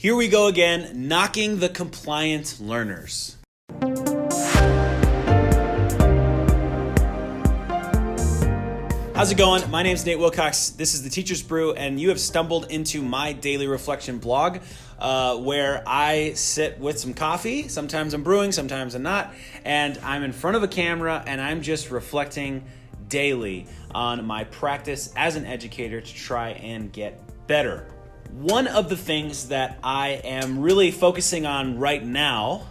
Here we go again, knocking the compliant learners. How's it going? My name is Nate Wilcox. This is The Teacher's Brew, and you have stumbled into my daily reflection blog where I sit with some coffee. Sometimes I'm brewing, sometimes I'm not, and I'm in front of a camera and I'm just reflecting daily on my practice as an educator to try and get better. One of the things that I am really focusing on right now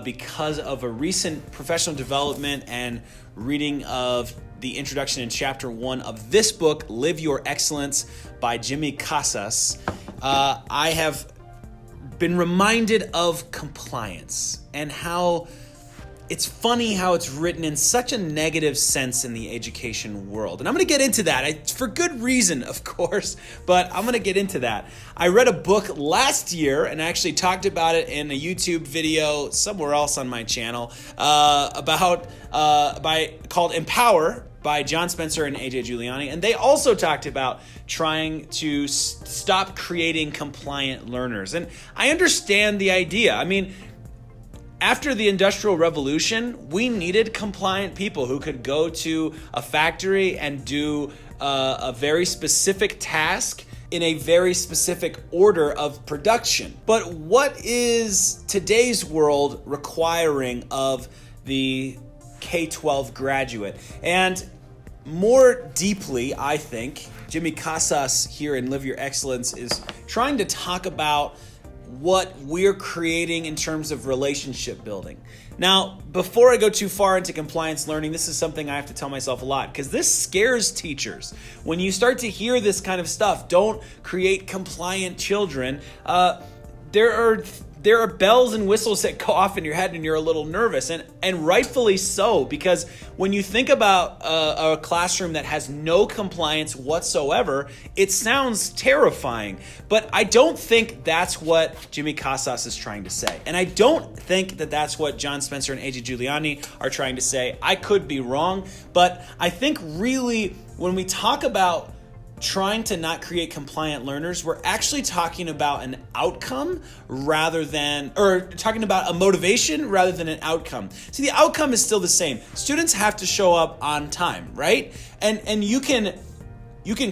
because of a recent professional development and reading of the introduction in chapter 1 of this book, Live Your Excellence by Jimmy Casas, I have been reminded of compliance and how it's funny how it's written in such a negative sense in the education world. And I'm going to get into that for good reason, of course, but I'm going to get into that. I read a book last year and actually talked about it in a YouTube video somewhere else on my channel called Empower by John Spencer and AJ Giuliani. And they also talked about trying to stop creating compliant learners. And I understand the idea. I mean, after the Industrial Revolution, we needed compliant people who could go to a factory and do a very specific task in a very specific order of production. But what is today's world requiring of the K-12 graduate? And more deeply, I think, Jimmy Casas here in Live Your Excellence is trying to talk about what we're creating in terms of relationship building. Now, before I go too far into compliance learning, this is something I have to tell myself a lot because this scares teachers. When you start to hear this kind of stuff, don't create compliant children, there are bells and whistles that go off in your head and you're a little nervous, and rightfully so, because when you think about a classroom that has no compliance whatsoever, it sounds terrifying. But I don't think that's what Jimmy Casas is trying to say. And I don't think that that's what John Spencer and AJ Giuliani are trying to say. I could be wrong, but I think really when we talk about trying to not create compliant learners, we're actually talking about an outcome talking about a motivation rather than an outcome. See, the outcome is still the same. Students have to show up on time, right? And you can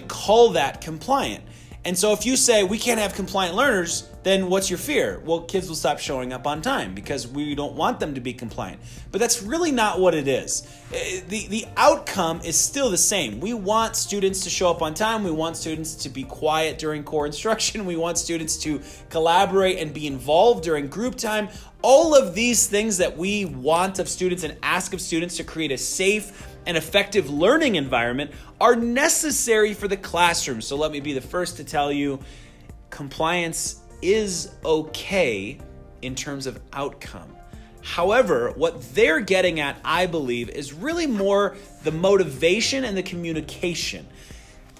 call that compliant. And so if you say we can't have compliant learners, then what's your fear? Well, kids will stop showing up on time because we don't want them to be compliant. But that's really not what it is. The outcome is still the same. We want students to show up on time. We want students to be quiet during core instruction. We want students to collaborate and be involved during group time. All of these things that we want of students and ask of students to create a safe and effective learning environment are necessary for the classroom. So let me be the first to tell you, compliance is okay in terms of outcome. However, what they're getting at, I believe, is really more the motivation and the communication.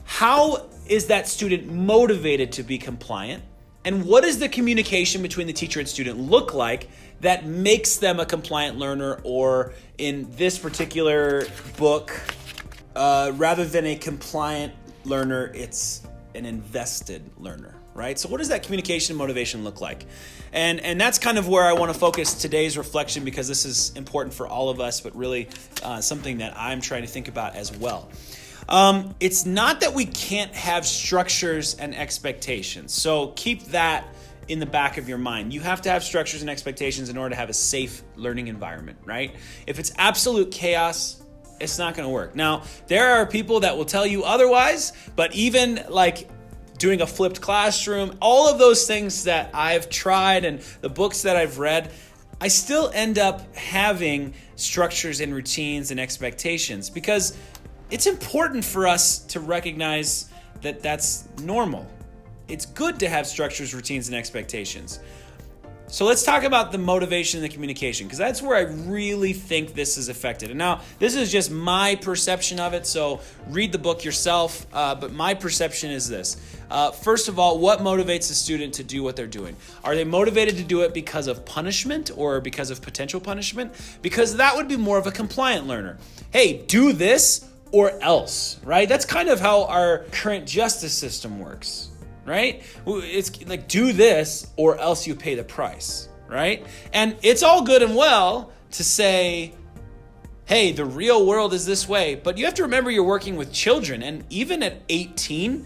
How is that student motivated to be compliant? And what does the communication between the teacher and student look like that makes them a compliant learner, or in this particular book, rather than a compliant learner, it's an invested learner, right? So what does that communication and motivation look like? And that's kind of where I want to focus today's reflection, because this is important for all of us, but really something that I'm trying to think about as well. It's not that we can't have structures and expectations. So keep that in the back of your mind. You have to have structures and expectations in order to have a safe learning environment, right? If it's absolute chaos, it's not going to work. Now, there are people that will tell you otherwise, but even like doing a flipped classroom, all of those things that I've tried and the books that I've read, I still end up having structures and routines and expectations because it's important for us to recognize that that's normal. It's good to have structures, routines, and expectations. So let's talk about the motivation and the communication, because that's where I really think this is affected. And now, this is just my perception of it, so read the book yourself, but my perception is this. First of all, what motivates a student to do what they're doing? Are they motivated to do it because of punishment or because of potential punishment? Because that would be more of a compliant learner. Hey, do this or else, right? That's kind of how our current justice system works. right? It's like, do this or else you pay the price, right? And it's all good and well to say, hey, the real world is this way, but you have to remember you're working with children, and even at 18,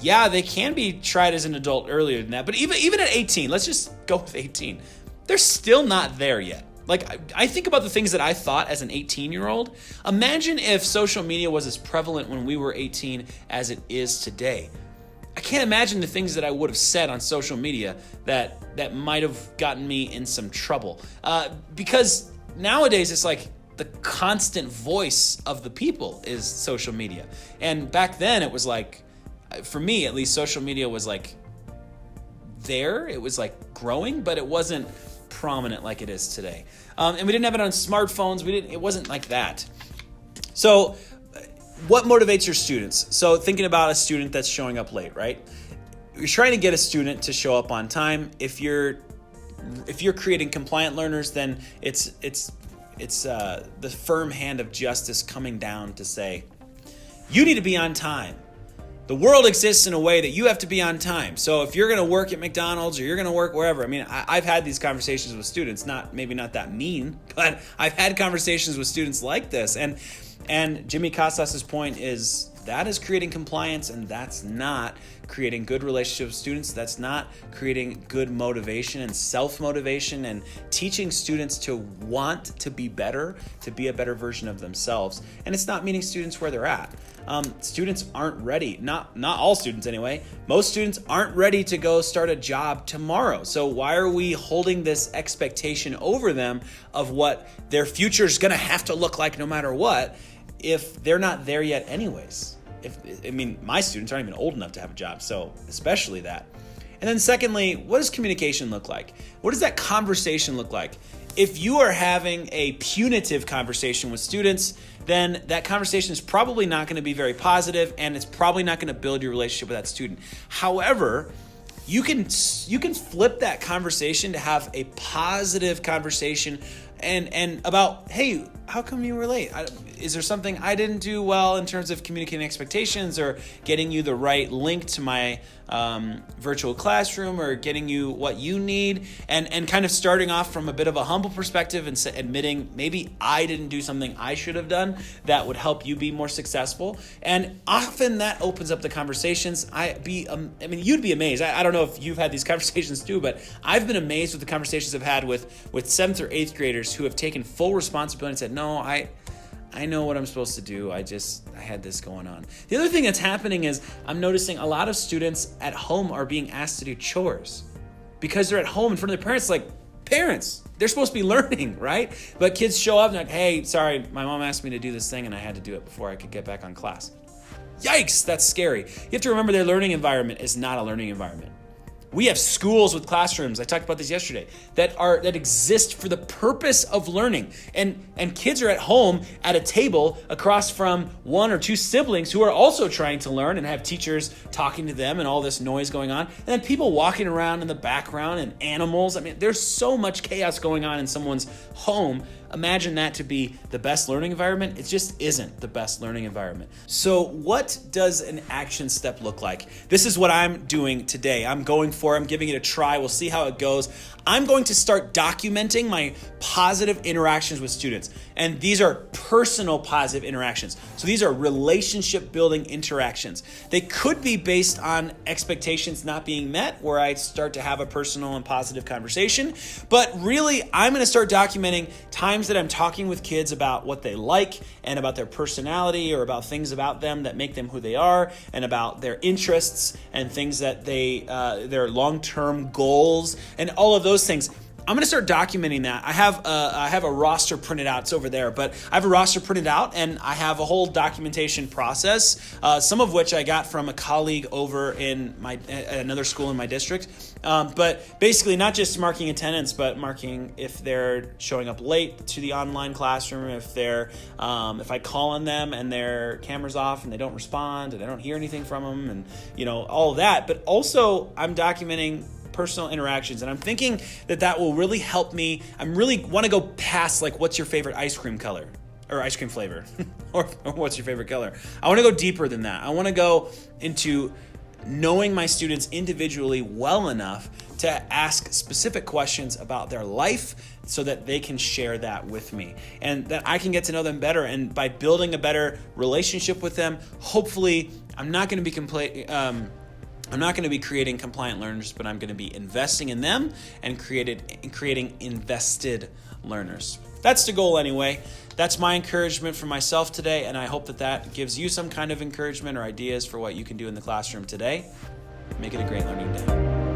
yeah, they can be tried as an adult earlier than that, but even at 18, let's just go with 18, they're still not there yet. Like, I think about the things that I thought as an 18-year-old. Imagine if social media was as prevalent when we were 18 as it is today. I can't imagine the things that I would have said on social media that might have gotten me in some trouble. Because nowadays it's like the constant voice of the people is social media. And back then it was like, for me at least, social media was like there. It was like growing, but it wasn't prominent like it is today. And we didn't have it on smartphones. It wasn't like that. So what motivates your students? So thinking about a student that's showing up late, right? You're trying to get a student to show up on time. If you're creating compliant learners, then it's the firm hand of justice coming down to say, you need to be on time. The world exists in a way that you have to be on time. So if you're going to work at McDonald's or you're going to work wherever, I mean, I've had these conversations with students, maybe not that mean, but I've had conversations with students like this. And Jimmy Casas' point is that is creating compliance, and that's not creating good relationships with students. That's not creating good motivation and self-motivation and teaching students to want to be better, to be a better version of themselves. And it's not meeting students where they're at. Students aren't ready. Not all students anyway. Most students aren't ready to go start a job tomorrow. So why are we holding this expectation over them of what their future is going to have to look like no matter what if they're not there yet anyways? My students aren't even old enough to have a job, so especially that. And then secondly, what does communication look like? What does that conversation look like? If you are having a punitive conversation with students, then that conversation is probably not going to be very positive, and it's probably not going to build your relationship with that student. However, you can flip that conversation to have a positive conversation and about, hey, how come you were late? Is there something I didn't do well in terms of communicating expectations or getting you the right link to my virtual classroom or getting you what you need? And kind of starting off from a bit of a humble perspective and admitting maybe I didn't do something I should have done that would help you be more successful. And often that opens up the conversations. You'd be amazed. I don't know if you've had these conversations too, but I've been amazed with the conversations I've had with 7th or 8th graders who have taken full responsibility and said, no, I know what I'm supposed to do. I had this going on. The other thing that's happening is I'm noticing a lot of students at home are being asked to do chores because they're at home in front of their parents. Like, parents, they're supposed to be learning, right? But kids show up and like, hey, sorry, my mom asked me to do this thing and I had to do it before I could get back on class. Yikes, that's scary. You have to remember their learning environment is not a learning environment. We have schools with classrooms, I talked about this yesterday, that exist for the purpose of learning. And kids are at home at a table across from one or two siblings who are also trying to learn and have teachers talking to them and all this noise going on. And then people walking around in the background and animals. I mean, there's so much chaos going on in someone's home. Imagine that to be the best learning environment. It just isn't the best learning environment. So what does an action step look like? This is what I'm doing today. I'm giving it a try. We'll see how it goes. I'm going to start documenting my positive interactions with students. And these are personal positive interactions. So these are relationship building interactions. They could be based on expectations not being met, where I start to have a personal and positive conversation. But really, I'm going to start documenting times that I'm talking with kids about what they like and about their personality or about things about them that make them who they are and about their interests and things that their long-term goals and all of those things. I'm going to start documenting that. I have a roster printed out. It's over there, but I have a roster printed out and I have a whole documentation process, some of which I got from a colleague over in another school in my district. But basically not just marking attendance, but marking if they're showing up late to the online classroom, if I call on them and their camera's off and they don't respond and I don't hear anything from them and all of that. But also I'm documenting personal interactions. And I'm thinking that will really help me. I really want to go past like, what's your favorite ice cream color or ice cream flavor or what's your favorite color? I want to go deeper than that. I want to go into knowing my students individually well enough to ask specific questions about their life so that they can share that with me and that I can get to know them better. And by building a better relationship with them, hopefully I'm not going to be creating compliant learners, but I'm going to be investing in them and creating invested learners. That's the goal anyway. That's my encouragement for myself today, and I hope that gives you some kind of encouragement or ideas for what you can do in the classroom today. Make it a great learning day.